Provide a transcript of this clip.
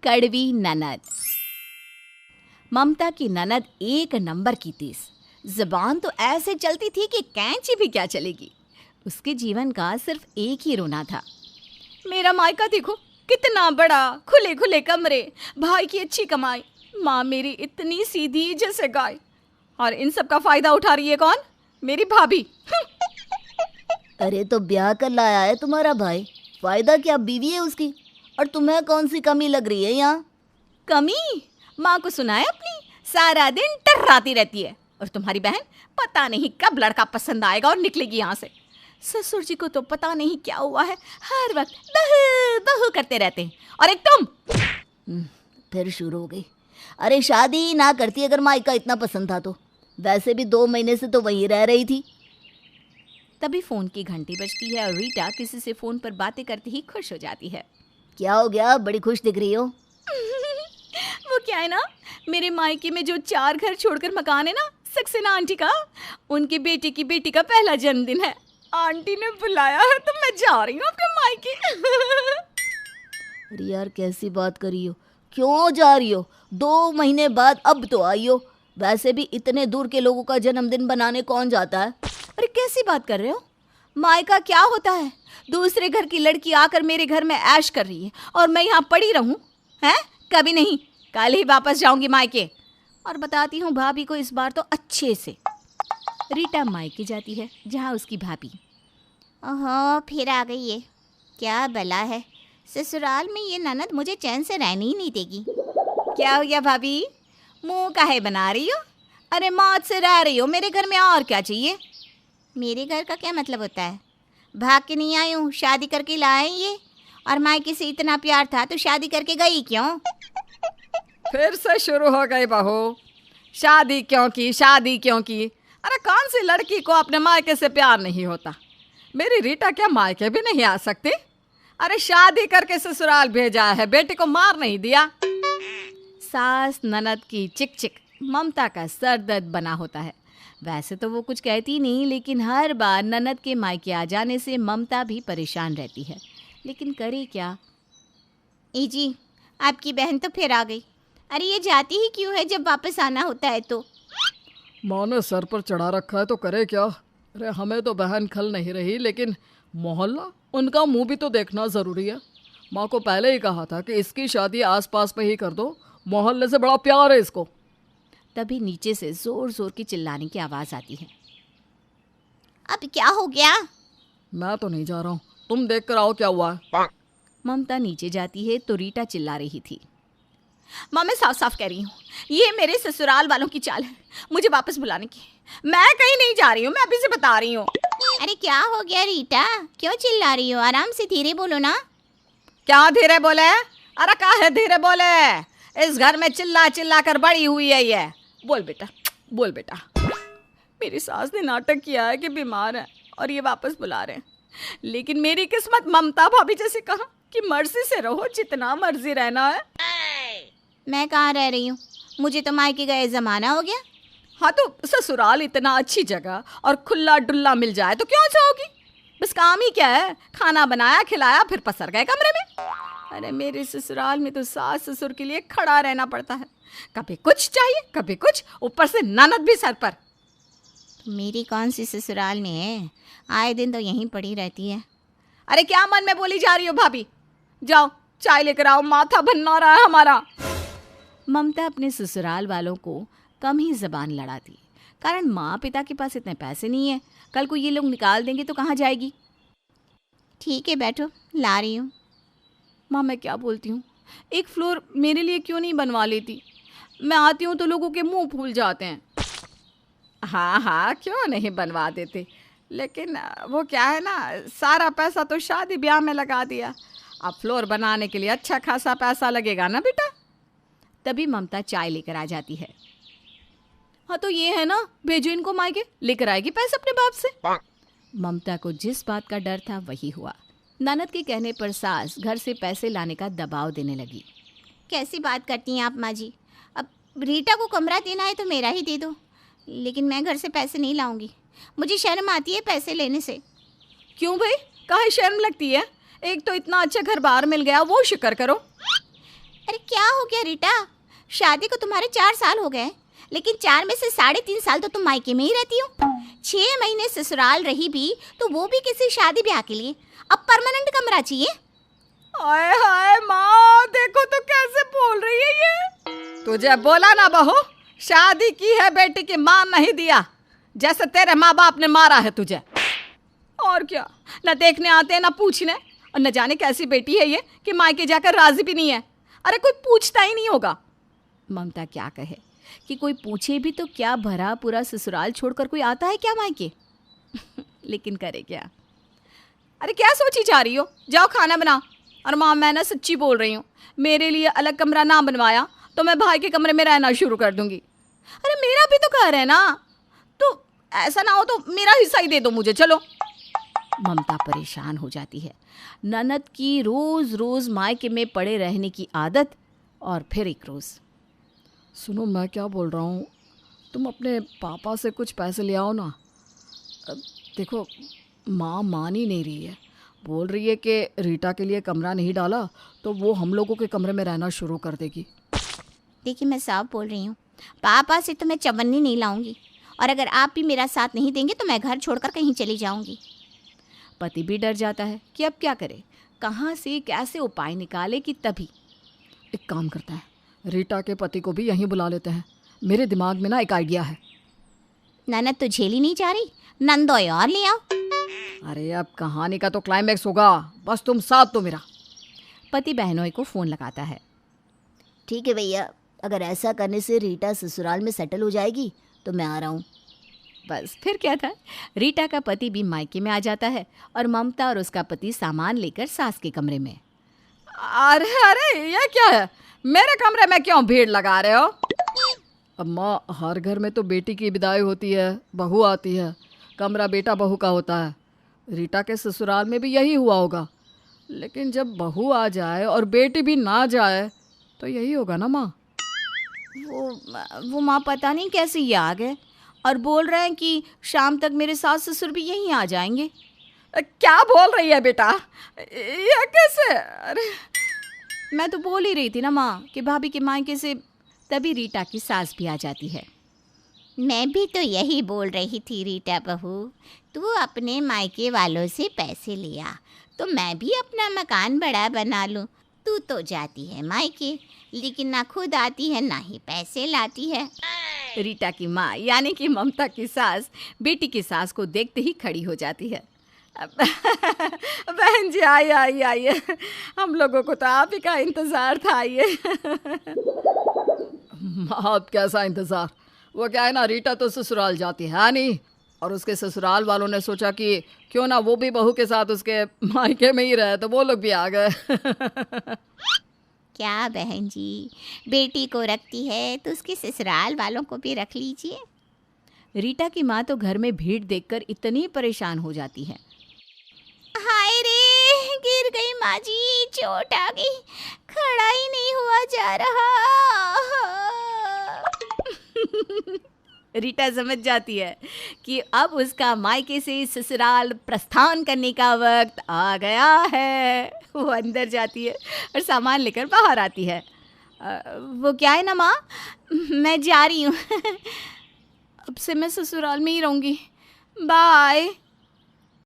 कड़वी ननद। ममता की ननद एक नंबर की तेज, जुबान तो ऐसे चलती थी कि कैंची भी क्या चलेगी। उसके जीवन का सिर्फ एक ही रोना था। मेरा मायका देखो कितना बड़ा, खुले खुले कमरे, भाई की अच्छी कमाई, माँ मेरी इतनी सीधी जैसे गाय, और इन सब का फायदा उठा रही है कौन? मेरी भाभी। अरे तो ब्याह कर लाया है तुम्हारा भाई, फायदा क्या? बीवी है उसकी, और तुम्हें कौन सी कमी लग रही है यहाँ? कमी? माँ को सुनाए अपनी, सारा दिन टर्राती रहती है। और तुम्हारी बहन पता नहीं कब लड़का पसंद आएगा और निकलेगी यहाँ से। ससुर जी को तो पता नहीं क्या हुआ है, हर वक्त बहू बहू करते रहते हैं। और एक तुम। फिर शुरू हो गई। अरे शादी ना करती अगर मायका इतना पसंद था तो। वैसे भी 2 महीने से तो वहीं रह रही थी। तभी फोन की घंटी बजती है और रीटा किसी से फोन पर बातें करते ही खुश हो जाती है। क्या हो गया, बड़ी खुश दिख रही हो? वो क्या है ना, मेरे मायके में जो 4 घर छोड़कर मकान है ना, सक्सेना आंटी का, उनकी बेटी की बेटी का पहला जन्मदिन है। आंटी ने बुलाया है तो मैं जा रही हूँ अपने मायके। अरे यार कैसी बात करी हो, क्यों जा रही हो? 2 महीने बाद अब तो आई हो। वैसे भी इतने दूर के लोगों का जन्मदिन बनाने कौन जाता है? अरे कैसी बात कर रहे हो? मायका क्या होता है? दूसरे घर की लड़की आकर मेरे घर में ऐश कर रही है और मैं यहाँ पड़ी रहूं? हैं? कभी नहीं, कल ही वापस जाऊंगी मायके। और बताती हूँ भाभी को इस बार तो अच्छे से। रीटा मायके जाती है जहाँ उसकी भाभी। ओहो, फिर आ गई ये, क्या बला है। ससुराल में ये ननद मुझे चैन से रहने ही नहीं देगी। क्या हो गया भाभी, मुंह काहे बना रही हो? अरे मौत से रह रही हो मेरे घर में, और क्या चाहिए? मेरे घर का क्या मतलब होता है? भाग के नहीं आई हूँ, शादी करके लाए ये। और मायके से इतना प्यार था तो शादी करके गई क्यों? फिर से शुरू हो गई बहू, शादी क्यों की, शादी क्यों की? अरे कौन सी लड़की को अपने मायके से प्यार नहीं होता? मेरी रीटा क्या मायके भी नहीं आ सकती? अरे शादी करके ससुराल भेजा है, बेटे को मार नहीं दिया। सास ननद की चिक चिक ममता का सर दर्द बना होता है। वैसे तो वो कुछ कहती नहीं, लेकिन हर बार ननद के मायके आ जाने से ममता भी परेशान रहती है। लेकिन करे क्या? ए जी, आपकी बहन तो फिर आ गई। अरे ये जाती ही क्यों है जब वापस आना होता है तो? माँ ने सर पर चढ़ा रखा है तो करे क्या? अरे हमें तो बहन खल नहीं रही, लेकिन मोहल्ला, उनका मुंह भी तो देखना ज़रूरी है। माँ को पहले ही कहा था कि इसकी शादी आसपास में ही कर दो, मोहल्ले से बड़ा प्यार है इसको। तभी नीचे से जोर जोर की चिल्लाने की आवाज़ आती है। अब क्या हो गया? मैं तो नहीं जा रहा हूँ, तुम देख कर आओ क्या हुआ है। ममता नीचे जाती है तो रीटा चिल्ला रही थी। माँ मैं साफ साफ कह रही हूँ, ये मेरे ससुराल वालों की चाल है मुझे वापस बुलाने की। मैं कहीं नहीं जा रही हूँ, मैं अभी से बता रही हूँ। अरे क्या हो गया रीटा, क्यों चिल्ला रही हो? आराम से धीरे बोलो ना। क्या धीरे बोले? अरे काहे धीरे बोले? इस घर में चिल्ला चिल्ला कर बड़ी हुई है ये। बोल बेटा, बोल बेटा। मेरी सास ने नाटक किया है कि बीमार है और ये वापस बुला रहे हैं, लेकिन मेरी किस्मत ममता भाभी जैसे कहा कि मर्जी से रहो, जितना मर्जी रहना है। मैं कहाँ रह रही हूँ, मुझे तो मायके गए ज़माना हो गया। हाँ तो ससुराल इतना अच्छी जगह और खुला डुल्ला मिल जाए तो क्यों जाओगी? बस काम ही क्या है, खाना बनाया खिलाया फिर पसर गए कमरे में। अरे मेरे ससुराल में तो सास ससुर के लिए खड़ा रहना पड़ता है, कभी कुछ चाहिए कभी कुछ, ऊपर से ननद भी सर पर। मेरी कौन सी ससुराल में है, आए दिन तो यहीं पड़ी रहती है। अरे क्या मन में बोली जा रही हो भाभी? जाओ चाय लेकर आओ, माथा भन्ना रहा है हमारा। ममता अपने ससुराल वालों को कम ही जबान लड़ाती, कारण माँ पिता के पास इतने पैसे नहीं है। कल को ये लोग निकाल देंगे तो कहाँ जाएगी? ठीक है बैठो, ला रही हूँ। माँ मैं क्या बोलती हूँ, एक फ्लोर मेरे लिए क्यों नहीं बनवा लेती? मैं आती हूँ तो लोगों के मुंह फूल जाते हैं। हाँ हाँ क्यों नहीं बनवा देते, लेकिन वो क्या है ना, सारा पैसा तो शादी ब्याह में लगा दिया। अब फ्लोर बनाने के लिए अच्छा खासा पैसा लगेगा ना बेटा। तभी ममता चाय लेकर आ जाती है। हाँ तो ये है ना, भेजो इनको मायके, लेकर आएगी पैसे अपने बाप से। ममता को जिस बात का डर था वही हुआ। ननद के कहने पर सास घर से पैसे लाने का दबाव देने लगी। कैसी बात करती हैं आप माँ जी, अब रीटा को कमरा देना है तो मेरा ही दे दो, लेकिन मैं घर से पैसे नहीं लाऊंगी, मुझे शर्म आती है पैसे लेने से। क्यों भाई, काहे शर्म लगती है? एक तो इतना अच्छा घर बाहर मिल गया, वो शुक्र करो। अरे क्या हो गया रीटा? शादी को तुम्हारे 4 साल हो गए, लेकिन 4 में से 3.5 साल तो तुम मायके में ही रहती हो। 6 महीने ससुराल रही भी, तो वो भी किसी शादी ब्याह के लिए। अब परमानेंट कमरा चाहिए। हाय हाय माँ, देखो तो कैसे बोल रही है ये। तुझे बोला ना बहू, शादी की है बेटी की, मां नहीं दिया, जैसे तेरे माँ बाप ने मारा है तुझे। और क्या, न देखने आते हैं न पूछने, और न जाने कैसी बेटी है ये कि मायके जाकर राजी भी नहीं है। अरे कोई पूछता ही नहीं होगा। ममता क्या कहे कि कोई पूछे भी तो क्या, भरा पूरा ससुराल छोड़कर कोई आता है क्या मायके? लेकिन करे क्या? अरे क्या सोची जा रही हो, जाओ खाना बनाओ। और माँ, मैं ना सच्ची बोल रही हूँ, मेरे लिए अलग कमरा ना बनवाया तो मैं भाई के कमरे में रहना शुरू कर दूंगी। अरे मेरा भी तो घर है ना, तो ऐसा ना हो तो मेरा हिस्सा ही दे दो मुझे, चलो। ममता परेशान हो जाती है। ननद की रोज रोज मायके में पड़े रहने की आदत, और फिर एक रोज। सुनो, मैं क्या बोल रहा हूँ, तुम अपने पापा से कुछ पैसे ले आओ ना। देखो, माँ मान ही नहीं रही है, बोल रही है कि रीटा के लिए कमरा नहीं डाला तो वो हम लोगों के कमरे में रहना शुरू कर देगी। देखिए, मैं साफ बोल रही हूँ, पापा से तो मैं चवन्नी नहीं लाऊंगी, और अगर आप भी मेरा साथ नहीं देंगे तो मैं घर छोड़कर कहीं चली जाऊंगी। पति भी डर जाता है कि अब क्या करे, कहाँ से कैसे उपाय निकाले कि तभी एक काम करते हैं, रीटा के पति को भी यहीं बुला लेते हैं। मेरे दिमाग में ना एक आइडिया है। ननद तो झेली नहीं जा रही, नंदोय और ले आओ। अरे अब कहानी का तो क्लाइमैक्स होगा, बस तुम साथ दो मेरा। पति बहनोई को फ़ोन लगाता है। ठीक है भैया, अगर ऐसा करने से रीटा ससुराल में सेटल हो जाएगी तो मैं आ रहा हूँ। बस फिर क्या था, रीटा का पति भी मायके में आ जाता है और ममता और उसका पति सामान लेकर सास के कमरे में। अरे अरे, ये क्या है, मेरे कमरे में क्यों भीड़ लगा रहे हो? अब माँ, हर घर में तो बेटी की विदाई होती है, बहू आती है, कमरा बेटा बहू का होता है। रीटा के ससुराल में भी यही हुआ होगा, लेकिन जब बहू आ जाए और बेटी भी ना जाए तो यही होगा ना माँ। वो माँ पता नहीं कैसे ये आ गए और बोल रहे हैं कि शाम तक मेरे सास ससुर भी यहीं आ जाएंगे। क्या बोल रही है बेटा, ये कैसे? अरे मैं तो बोल ही रही थी ना माँ कि भाभी के मायके से, तभी रीटा की सास भी आ जाती है। मैं भी तो यही बोल रही थी रीटा बहू, तू अपने मायके वालों से पैसे लिया तो मैं भी अपना मकान बड़ा बना लूँ। तू तो जाती है मायके, लेकिन ना खुद आती है ना ही पैसे लाती है। रीटा की माँ यानी कि ममता की सास बेटी की सास को देखते ही खड़ी हो जाती है। बहन जी, आइए आइए आइए, हम लोगों को तो आप ही का इंतज़ार था। आइए। आप कैसा इंतज़ार? वो क्या है ना, रीटा तो ससुराल जाती है नहीं, और उसके ससुराल वालों ने सोचा कि क्यों ना वो भी बहू के साथ उसके मायके में ही रहे, तो वो लोग भी आ गए। क्या बहन जी, बेटी को रखती है तो उसके ससुराल वालों को भी रख लीजिए। रीटा की माँ तो घर में भीड़ देखकर इतनी परेशान हो जाती है। हाय रे, गिर गई माँ जी, चोट आ गई, खड़ा ही नहीं हुआ जा रहा। रीटा समझ जाती है कि अब उसका मायके से ससुराल प्रस्थान करने का वक्त आ गया है। वो अंदर जाती है और सामान लेकर बाहर आती है। वो क्या है ना माँ, मैं जा रही हूँ। अब से मैं ससुराल में ही रहूँगी, बाय।